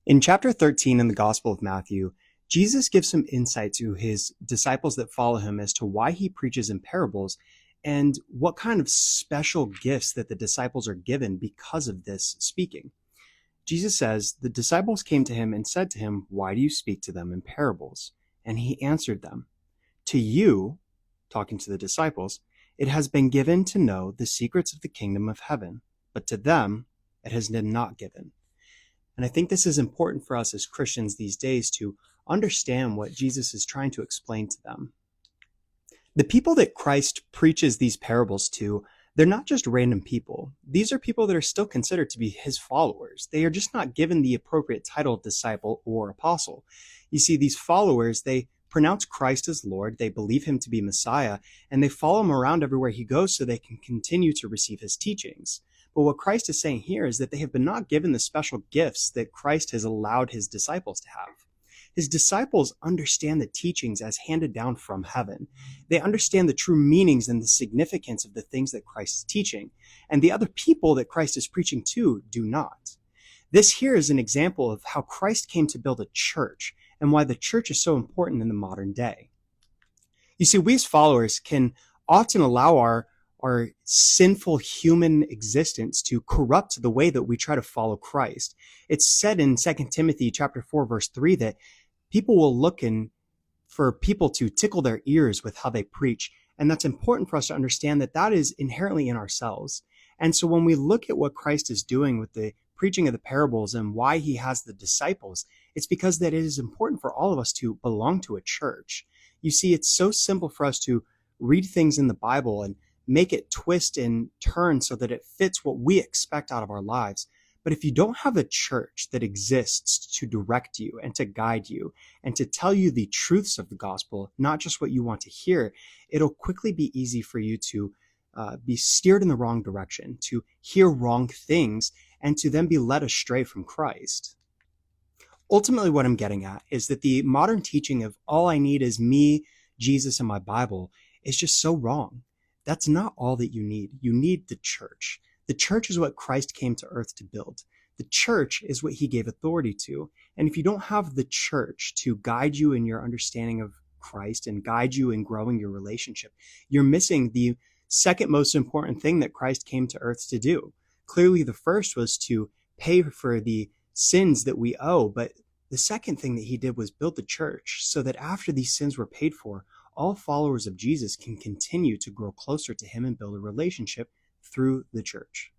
In chapter 13 in the Gospel of Matthew, Jesus gives some insight to his disciples that follow him as to why he preaches in parables and what kind of special gifts that the disciples are given because of this speaking. Jesus says, "The disciples came to him and said to him, 'Why do you speak to them in parables?' And he answered them, 'To you,'" talking to the disciples, "'it has been given to know the secrets of the kingdom of heaven, but to them it has been not given.'" And I think this is important for us as Christians these days to understand what Jesus is trying to explain to them. The people that Christ preaches these parables to, they're not just random people. These are people that are still considered to be his followers. They are just not given the appropriate title of disciple or apostle. You see, these followers, they pronounce Christ as Lord, they believe him to be Messiah, and they follow him around everywhere he goes so they can continue to receive his teachings. But what Christ is saying here is that they have been not given the special gifts that Christ has allowed his disciples to have. His disciples understand the teachings as handed down from heaven. They understand the true meanings and the significance of the things that Christ is teaching, and the other people that Christ is preaching to do not. This here is an example of how Christ came to build a church and why the church is so important in the modern day. You see, we as followers can often allow our sinful human existence to corrupt the way that we try to follow Christ. It's said in 2 Timothy chapter 4, verse 3 that people will look for people to tickle their ears with how they preach. And that's important for us to understand that that is inherently in ourselves. And so when we look at what Christ is doing with the preaching of the parables and why he has the disciples, it's because that it is important for all of us to belong to a church. You see, it's so simple for us to read things in the Bible and make it twist and turn so that it fits what we expect out of our lives. But if you don't have a church that exists to direct you and to guide you and to tell you the truths of the gospel, not just what you want to hear, it'll quickly be easy for you to be steered in the wrong direction, to hear wrong things, and to then be led astray from Christ. Ultimately, what I'm getting at is that the modern teaching of all I need is me, Jesus, and my Bible is just so wrong. That's not all that you need. You need the church. The church is what Christ came to earth to build. The church is what he gave authority to. And if you don't have the church to guide you in your understanding of Christ and guide you in growing your relationship, you're missing the second most important thing that Christ came to earth to do. Clearly, the first was to pay for the sins that we owe, but the second thing that he did was build the church so that after these sins were paid for, all followers of Jesus can continue to grow closer to him and build a relationship through the church.